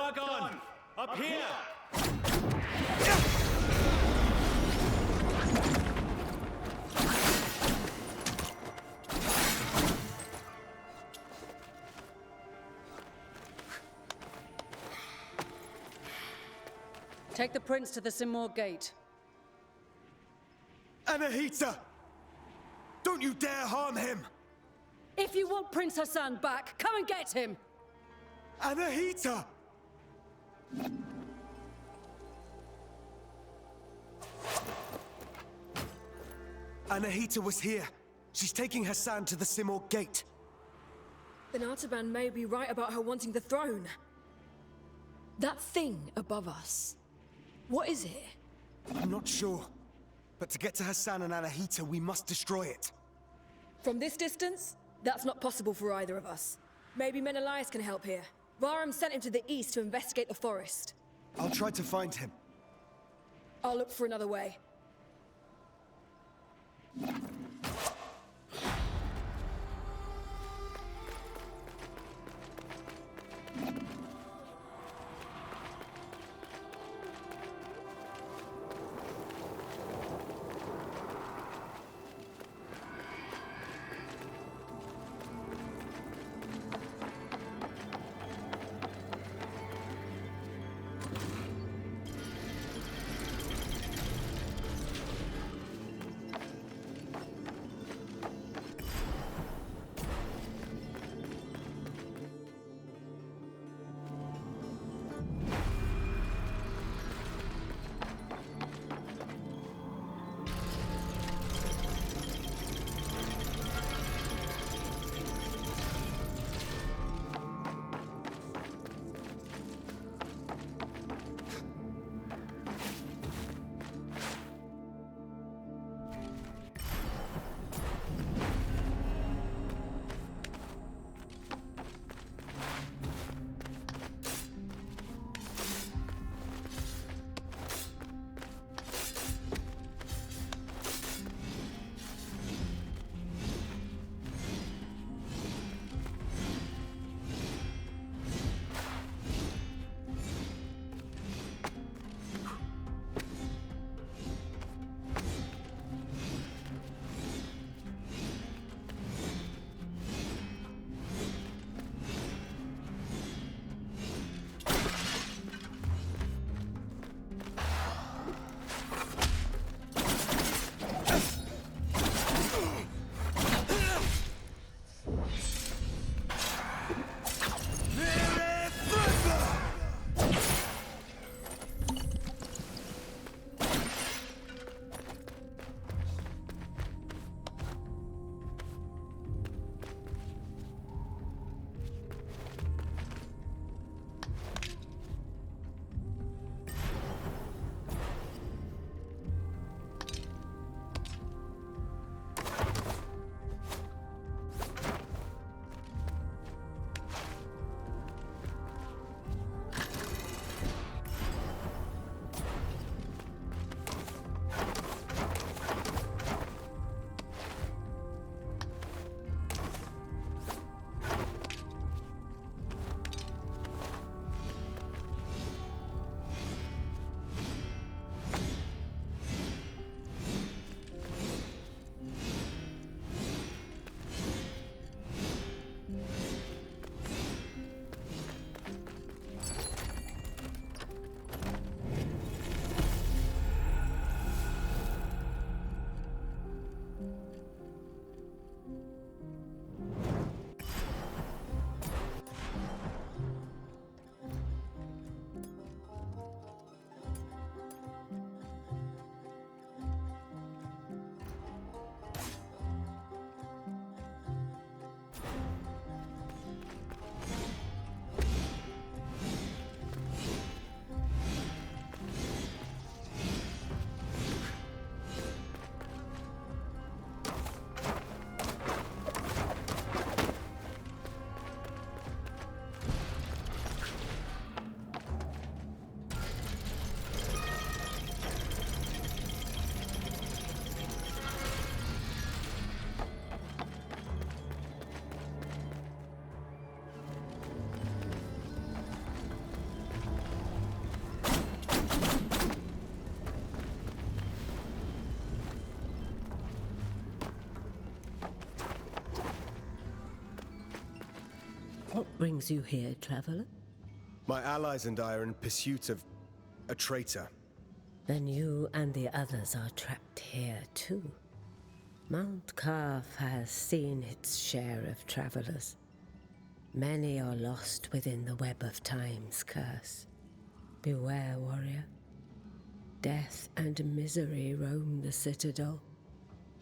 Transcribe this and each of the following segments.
work on! Up here! Take the prince to the Simor gate. Anahita! Don't you dare harm him! If you want Prince Hassan back, come and get him! Anahita! Anahita was here. She's taking Hassan to the Simor gate. Then Artaban may be right about her wanting the throne. That thing above us, what is it? I'm not sure. But to get to Hassan and Anahita, we must destroy it. From this distance, that's not possible for either of us. Maybe Menelaus can help here. Bahram sent him to the east to investigate the forest. I'll try to find him. I'll look for another way. What brings you here, traveler? My allies and I are in pursuit of a traitor. Then you and the others are trapped here too. Mount Carf has seen its share of travelers. Many are lost within the web of time's curse. Beware, warrior. Death and misery roam the citadel.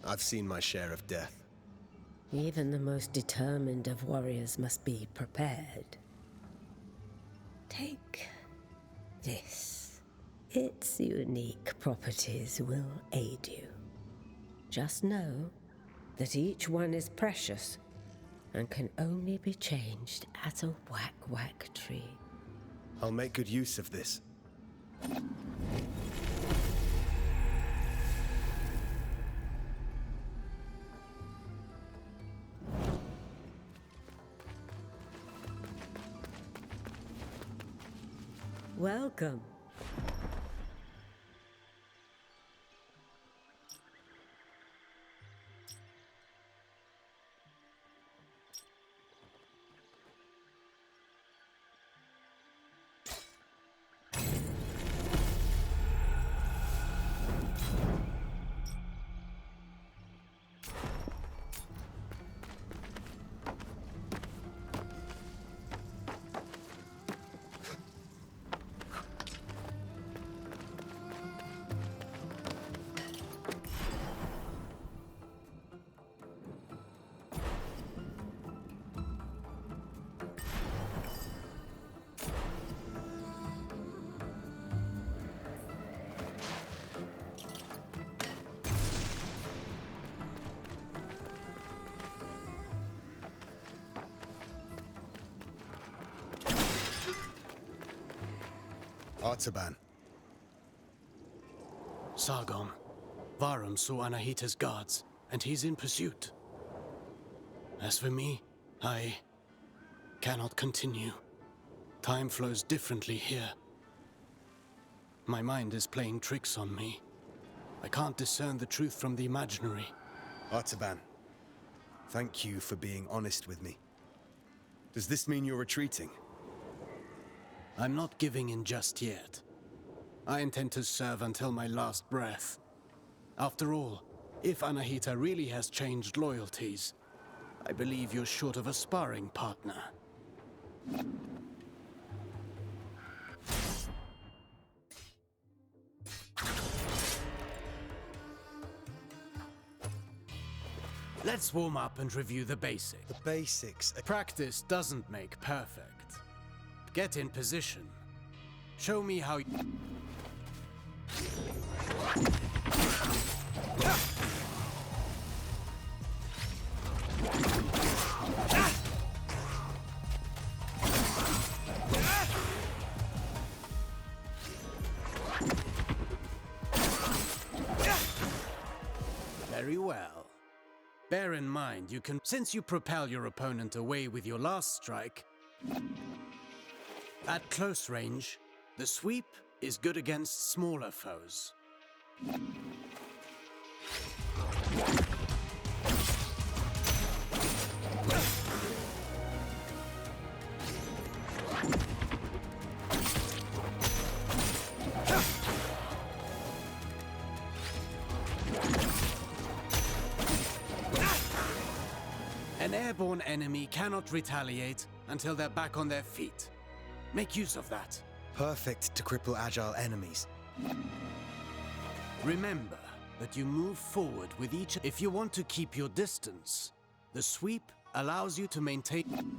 I've seen my share of death. Even the most determined of warriors must be prepared. Take this. Its unique properties will aid you. Just know that each one is precious and can only be changed at a whack-whack tree. I'll make good use of this. Welcome. Artaban. Sargon. Varum saw Anahita's guards, and he's in pursuit. As for me, I cannot continue. Time flows differently here. My mind is playing tricks on me. I can't discern the truth from the imaginary. Artaban, thank you for being honest with me. Does this mean you're retreating? I'm not giving in just yet. I intend to serve until my last breath. After all, if Anahita really has changed loyalties, I believe you're short of a sparring partner. Let's warm up and review the basics. The basics. Practice doesn't make perfect. Get in position. Show me how you... Very well. Bear in mind, since you propel your opponent away with your last strike, at close range, the sweep is good against smaller foes. An airborne enemy cannot retaliate until they're back on their feet. Make use of that. Perfect to cripple agile enemies. Remember that you move forward with each... If you want to keep your distance, the sweep allows you to maintain...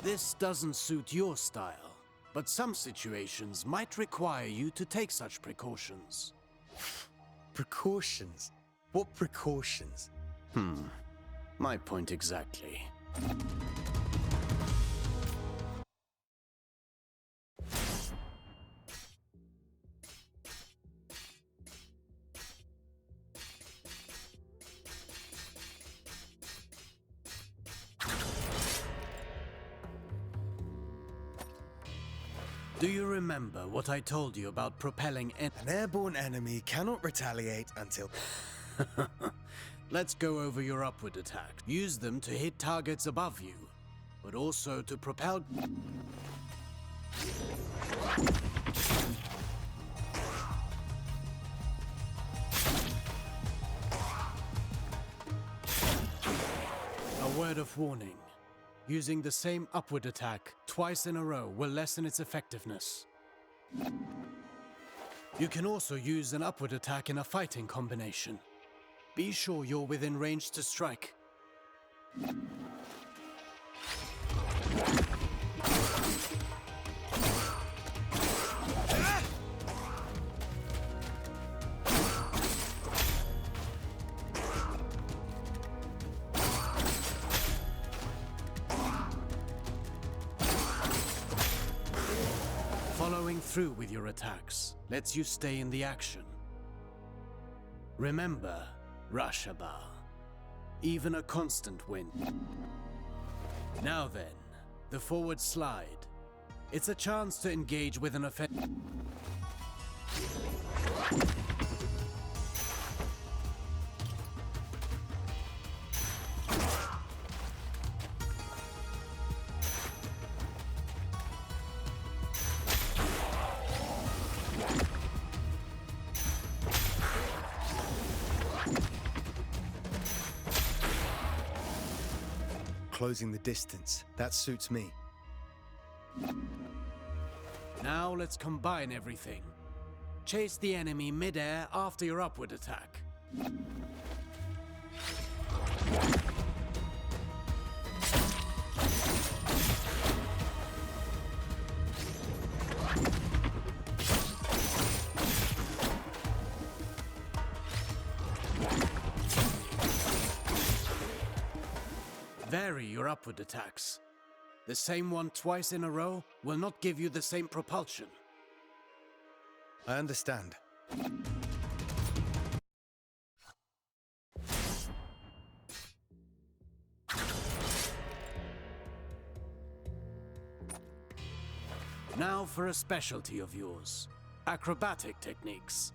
This doesn't suit your style, but some situations might require you to take such precautions. Precautions? What precautions? My point exactly. Do you remember what I told you about propelling An airborne enemy cannot retaliate until... Let's go over your upward attack. Use them to hit targets above you, but also to propel... A word of warning. Using the same upward attack twice in a row will lessen its effectiveness. You can also use an upward attack in a fighting combination. Be sure you're within range to strike. Following through with your attacks lets you stay in the action. Remember, Rashaba, even a constant win. Now then, the forward slide. It's a chance to engage with an offense. Closing the distance. That suits me. Now let's combine everything. Chase the enemy mid-air after your upward attack. Vary your upward attacks. The same one twice in a row will not give you the same propulsion. I understand. Now for a specialty of yours. Acrobatic techniques.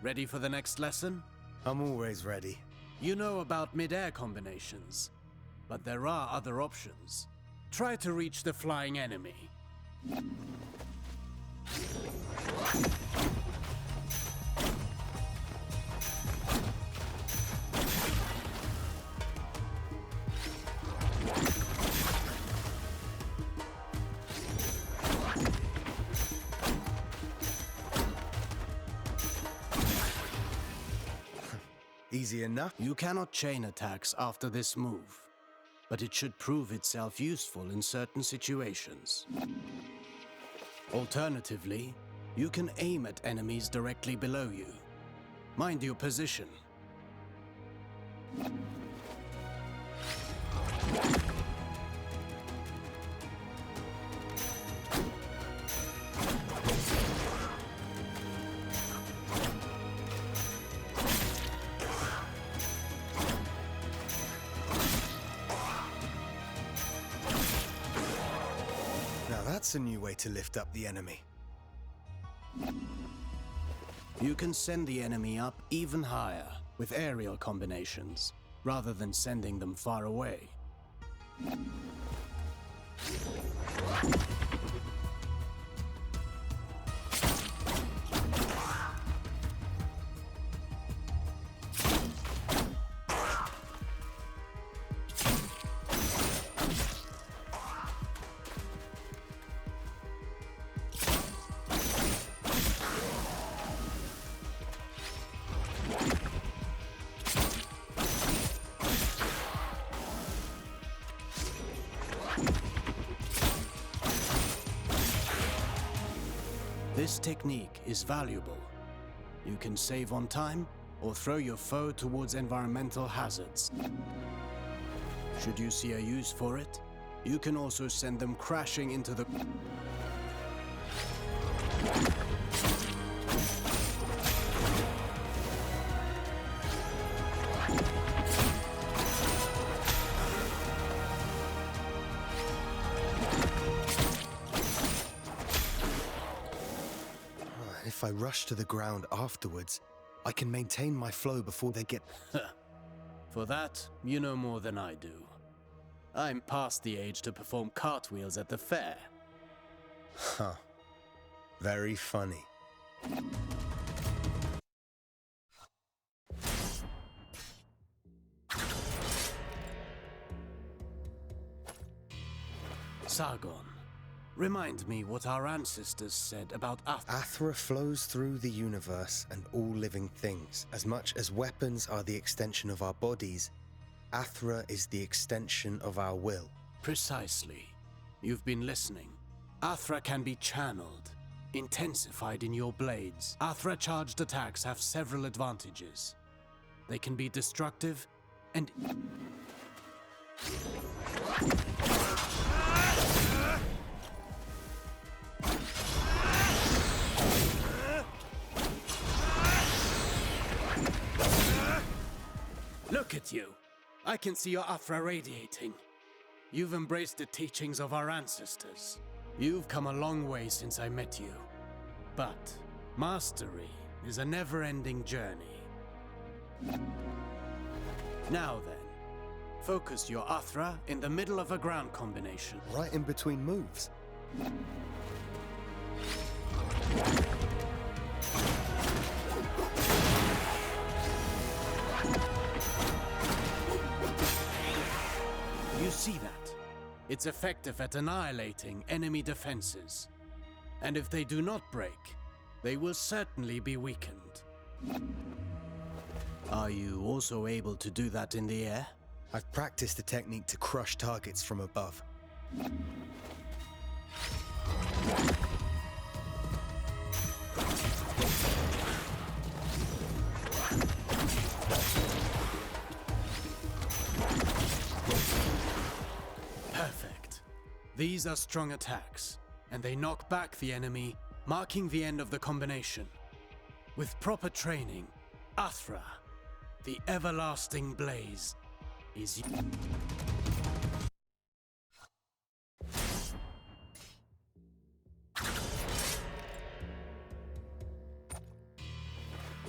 Ready for the next lesson? I'm always ready. You know about mid-air combinations, but there are other options. Try to reach the flying enemy. Easy enough. You cannot chain attacks after this move, but it should prove itself useful in certain situations. Alternatively, you can aim at enemies directly below you. Mind your position. That's a new way to lift up the enemy. You can send the enemy up even higher with aerial combinations, rather than sending them far away. This technique is valuable. You can save on time or throw your foe towards environmental hazards. Should you see a use for it, you can also send them crashing into the... if I rush to the ground afterwards, I can maintain my flow before they get... For that, you know more than I do. I'm past the age to perform cartwheels at the fair. Huh. Very funny. Sargon, remind me what our ancestors said about Athra. Athra flows through the universe and all living things. As much as weapons are the extension of our bodies, Athra is the extension of our will. Precisely. You've been listening. Athra can be channeled, intensified in your blades. Athra-charged attacks have several advantages. They can be destructive and... Look at you. I can see your Athra radiating. You've embraced the teachings of our ancestors. You've come a long way since I met you. But mastery is a never-ending journey. Now then, focus your Athra in the middle of a ground combination. Right in between moves. You see that? It's effective at annihilating enemy defenses. And if they do not break, they will certainly be weakened. Are you also able to do that in the air? I've practiced the technique to crush targets from above. Perfect. These are strong attacks, and they knock back the enemy, marking the end of the combination. With proper training, Athra, the everlasting blaze, is...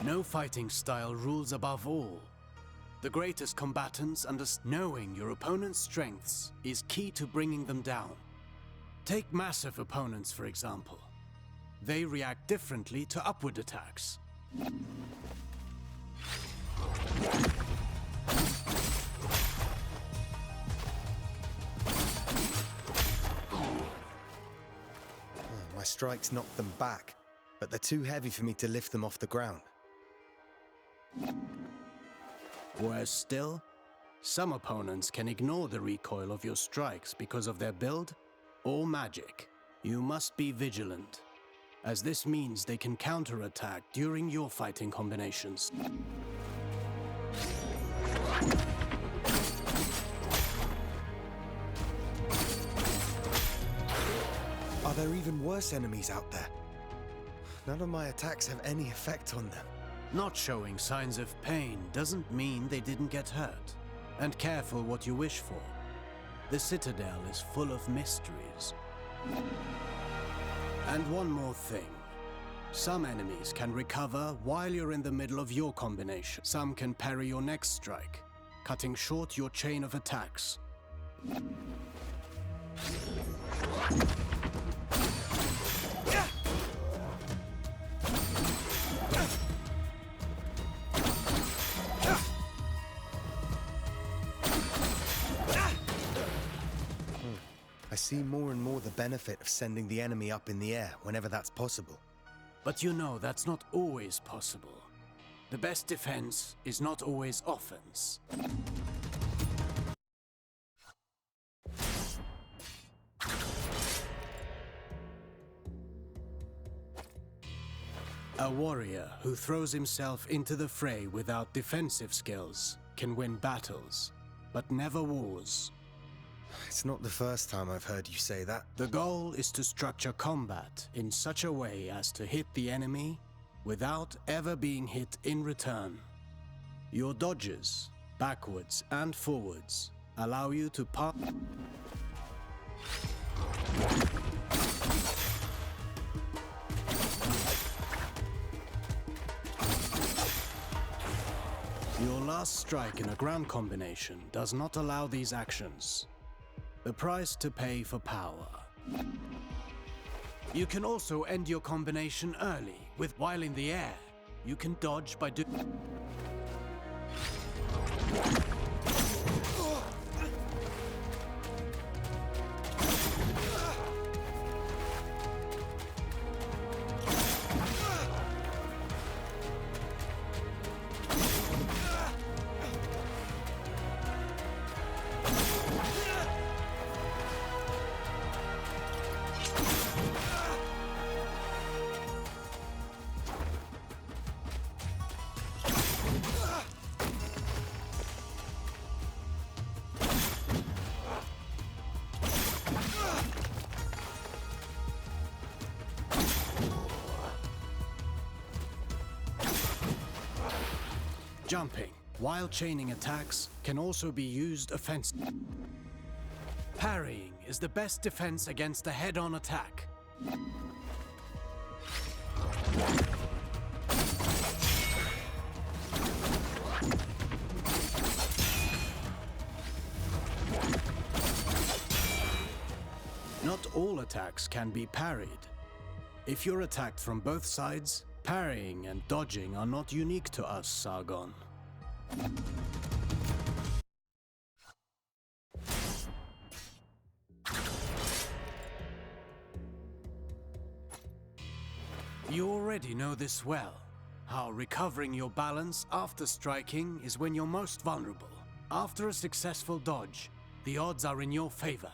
No fighting style rules above all. The greatest combatants understand knowing your opponent's strengths is key to bringing them down. Take massive opponents, for example. They react differently to upward attacks. My strikes knock them back, but they're too heavy for me to lift them off the ground. Worse still, some opponents can ignore the recoil of your strikes because of their build or magic. You must be vigilant, as this means they can counterattack during your fighting combinations. Are there even worse enemies out there? None of my attacks have any effect on them. Not showing signs of pain doesn't mean they didn't get hurt. And careful what you wish for. The Citadel is full of mysteries. And one more thing. Some enemies can recover while you're in the middle of your combination. Some can parry your next strike, cutting short your chain of attacks. I see more and more the benefit of sending the enemy up in the air whenever that's possible. But you know that's not always possible. The best defense is not always offense. A warrior who throws himself into the fray without defensive skills can win battles, but never wars. It's not the first time I've heard you say that. The goal is to structure combat in such a way as to hit the enemy without ever being hit in return. Your dodges, backwards and forwards, allow you to pop. last strike in a ground combination does not allow these actions. The price to pay for power. You can also end your combination early, while in the air. You can dodge by doing... Jumping, while chaining attacks, can also be used offensively. Parrying is the best defense against a head-on attack. Not all attacks can be parried. If you're attacked from both sides, parrying and dodging are not unique to us, Sargon. You already know this well, how recovering your balance after striking is when you're most vulnerable. After a successful dodge, the odds are in your favor.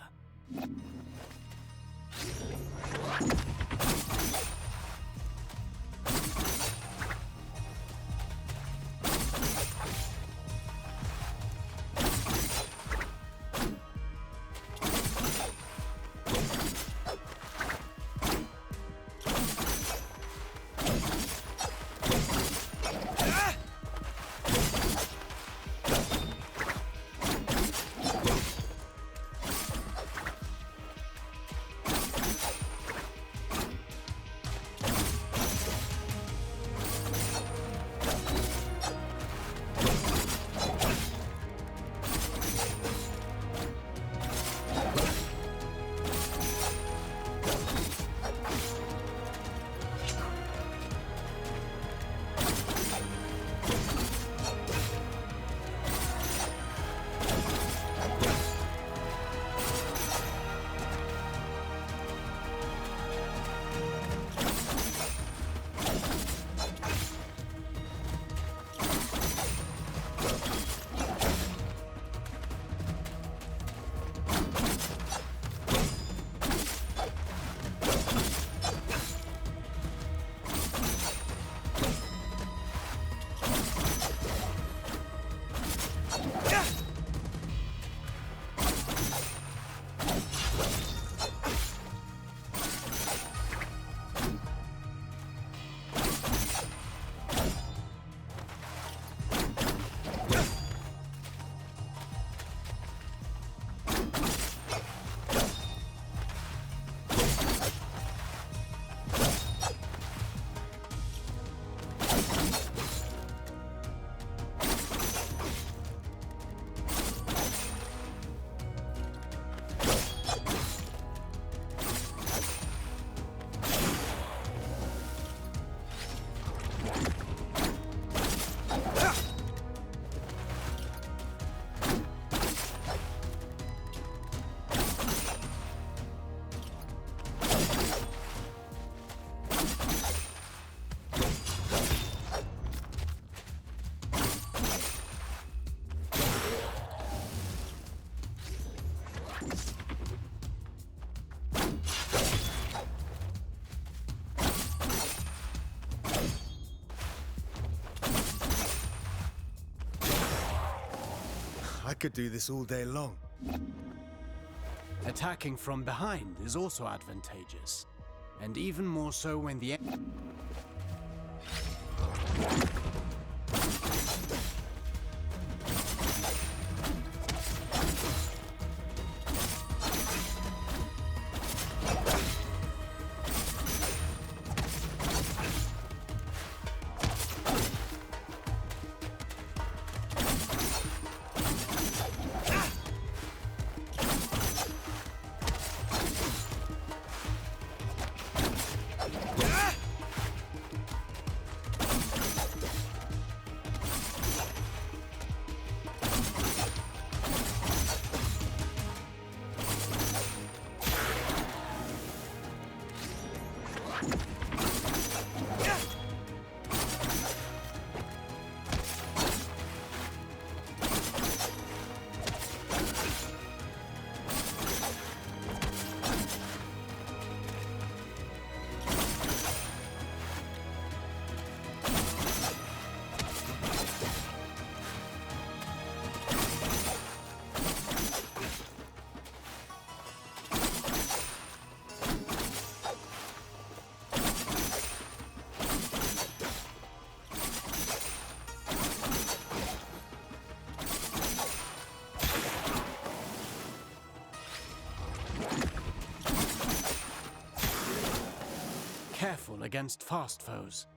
I could do this all day long. Attacking from behind is also advantageous, and even more so when the useful against fast foes.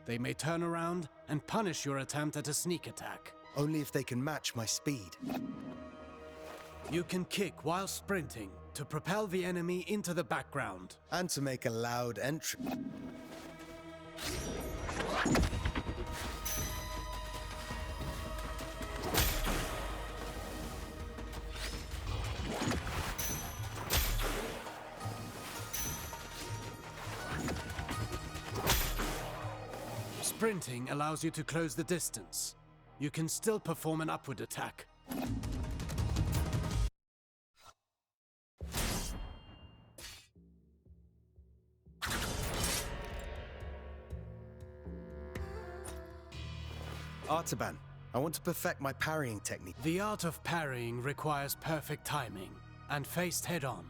They may turn around and punish your attempt at a sneak attack. Only if they can match my speed. You can kick while sprinting to propel the enemy into the background. And to make a loud entry. Sprinting allows you to close the distance. You can still perform an upward attack. Artaban, I want to perfect my parrying technique. The art of parrying requires perfect timing and faced head-on.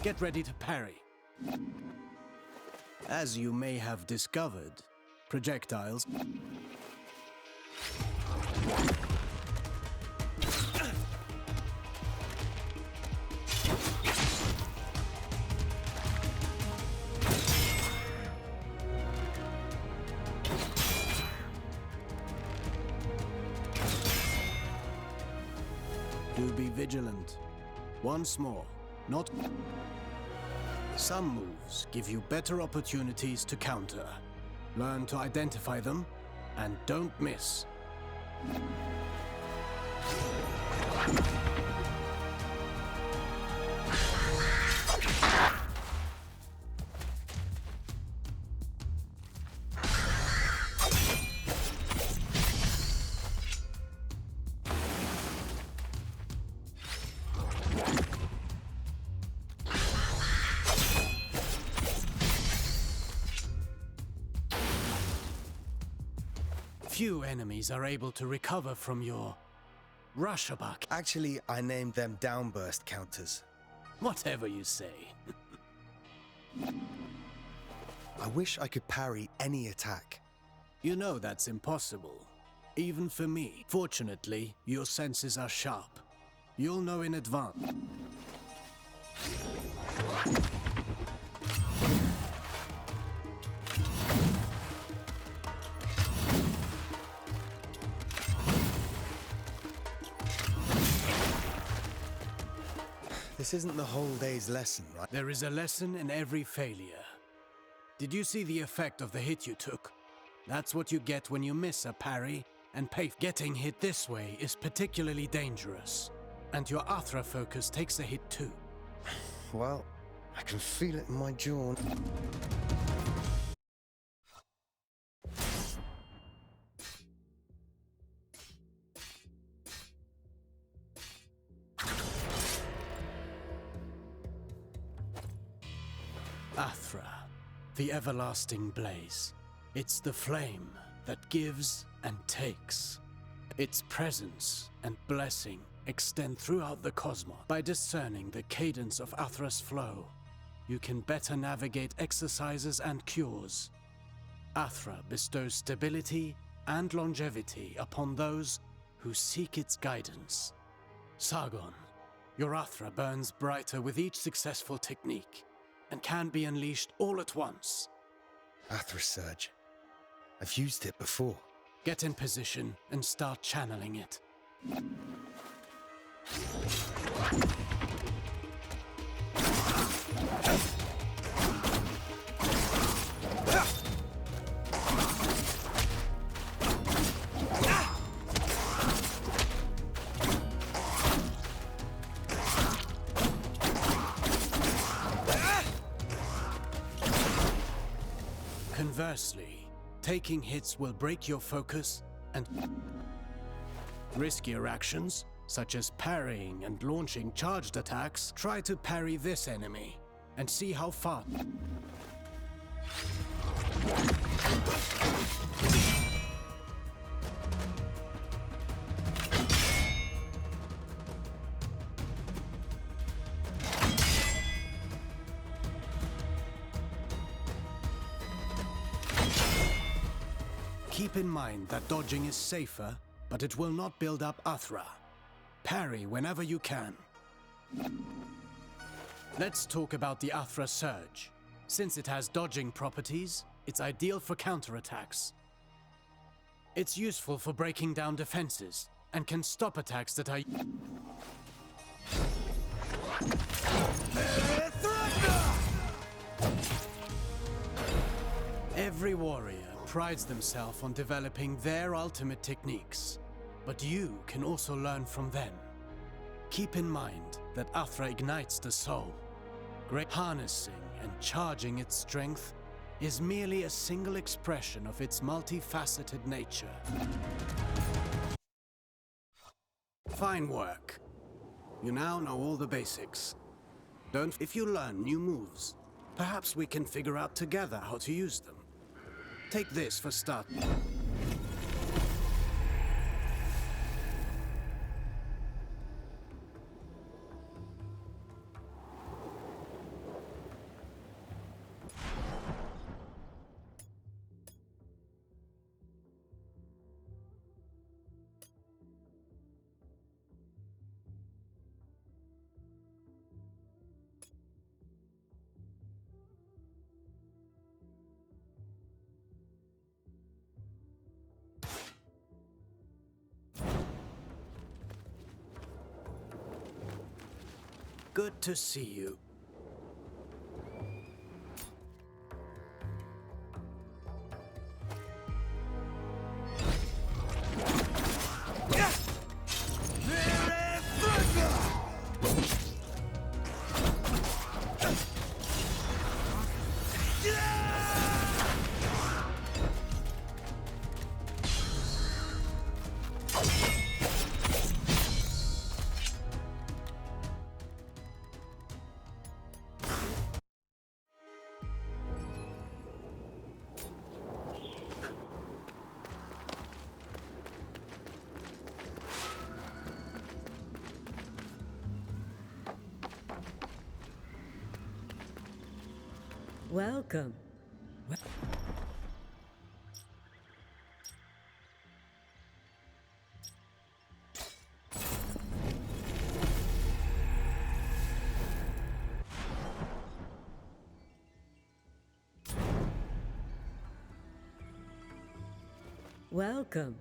Get ready to parry. As you may have discovered, projectiles do be vigilant. Once more, not... Some moves give you better opportunities to counter. Learn to identify them, and don't miss. Few enemies are able to recover from your rushabak. Actually, I named them downburst counters. Whatever you say. I wish I could parry any attack. You know that's impossible. Even for me. Fortunately, your senses are sharp. You'll know in advance. This isn't the whole day's lesson, right? There is a lesson in every failure. Did you see the effect of the hit you took? That's what you get when you miss a parry and pay. Getting hit this way is particularly dangerous, and your Athra focus takes a hit too. Well, I can feel it in my jaw. Athra, the everlasting blaze. It's the flame that gives and takes. Its presence and blessing extend throughout the cosmos. By discerning the cadence of Athra's flow, you can better navigate exercises and cures. Athra bestows stability and longevity upon those who seek its guidance. Sargon, your Athra burns brighter with each successful technique, and can be unleashed all at once. Athra Surge. I've used it before. Get in position and start channeling it. Conversely, taking hits will break your focus and riskier actions, such as parrying and launching charged attacks. Try to parry this enemy and see how far. Keep in mind that dodging is safer, but it will not build up Athra. Parry whenever you can. Let's talk about the Athra Surge. Since it has dodging properties, it's ideal for counterattacks. It's useful for breaking down defenses, and can stop attacks that are... Every warrior prides themselves on developing their ultimate techniques, but you can also learn from them. Keep in mind that Athra ignites the soul. Great harnessing and charging its strength is merely a single expression of its multifaceted nature. Fine work. You now know all the basics. If you learn new moves, perhaps we can figure out together how to use them. Take this for start. Good to see you. Welcome. Welcome.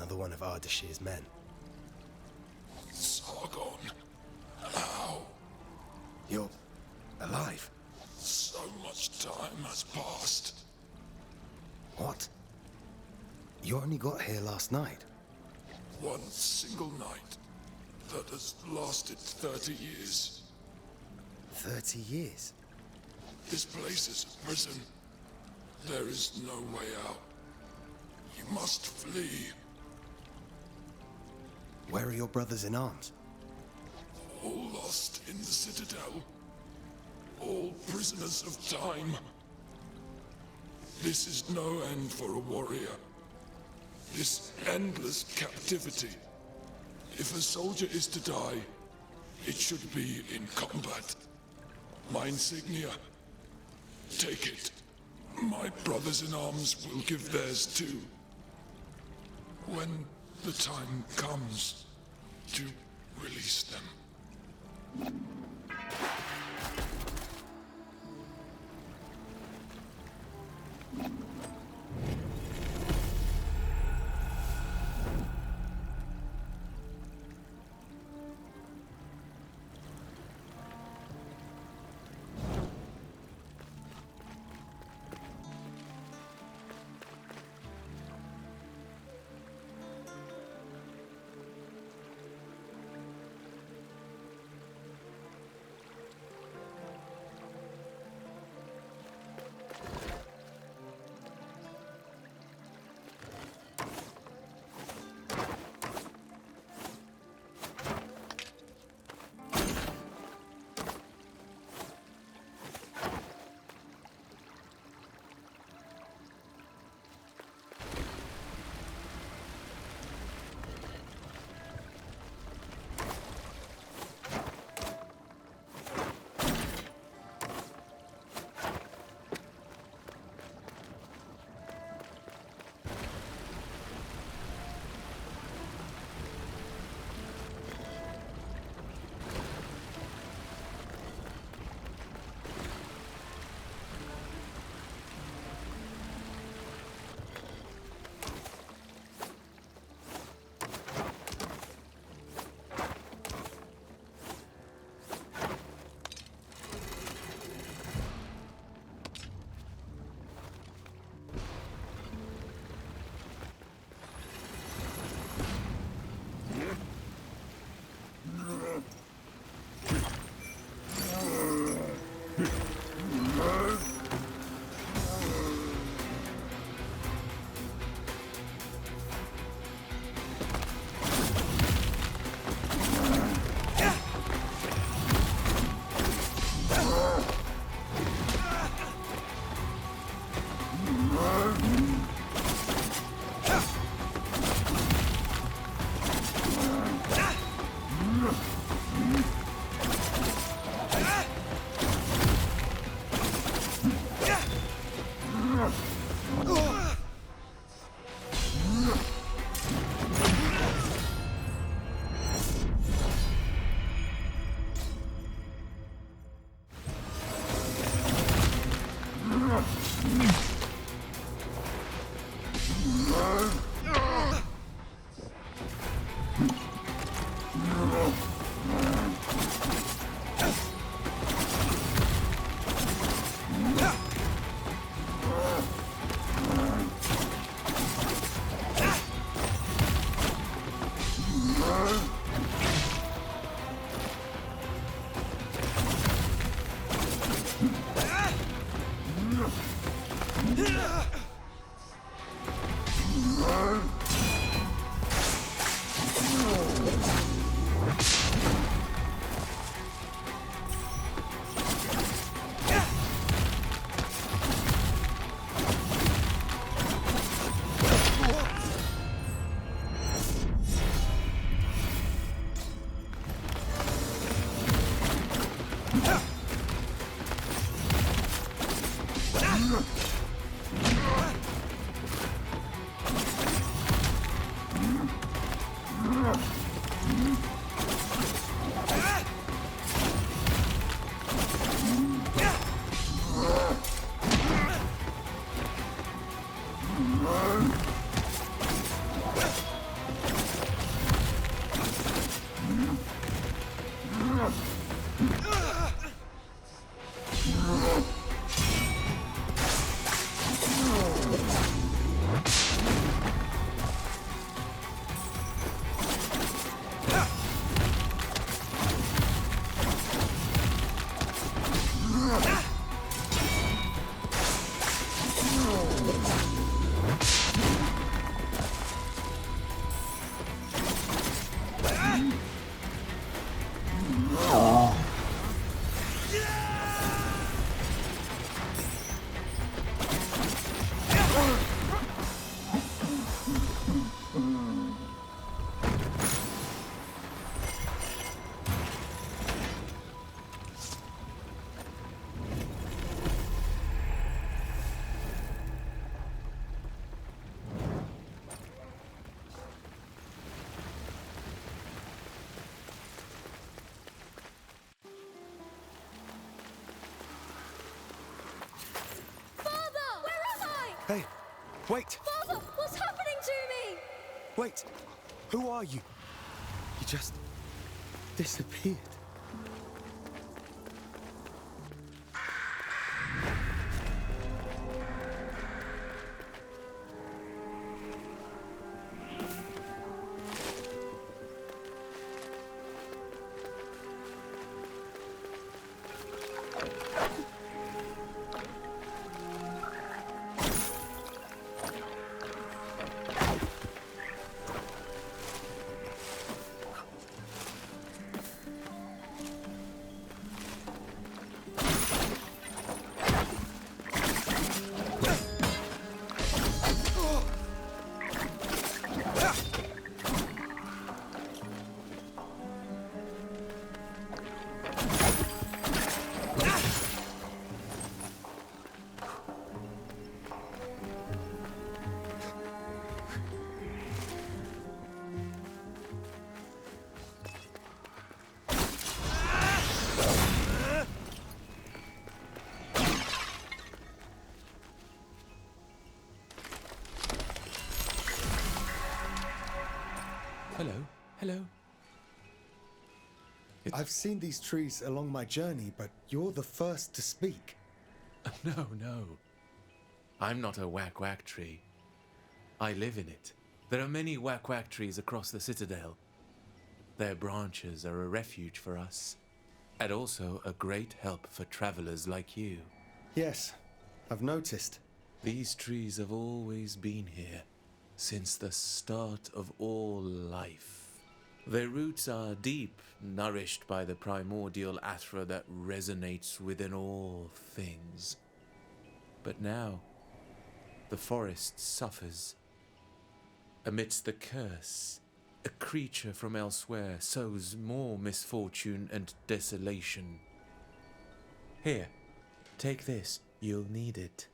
Another one of Ardashir's men. Sargon, how? You're alive? So much time has passed. What? You only got here last night. One single night that has lasted 30 years. 30 years? This place is a prison. There is no way out. You must flee. Where are your brothers in arms? All lost in the Citadel. All prisoners of time. This is no end for a warrior. This endless captivity. If a soldier is to die, it should be in combat. My insignia. Take it. My brothers in arms will give theirs too. When the time comes to release them. Hey, wait! Father, what's happening to me? Wait! Who are you? You just disappeared. Hello, hello. I've seen these trees along my journey, but you're the first to speak. No, no. I'm not a whack-whack tree. I live in it. There are many whack-whack trees across the citadel. Their branches are a refuge for us. And also a great help for travelers like you. Yes, I've noticed. These trees have always been here, since the start of all life. Their roots are deep, nourished by the primordial Athra that resonates within all things. But now, the forest suffers. Amidst the curse, a creature from elsewhere sows more misfortune and desolation. Here, take this. You'll need it.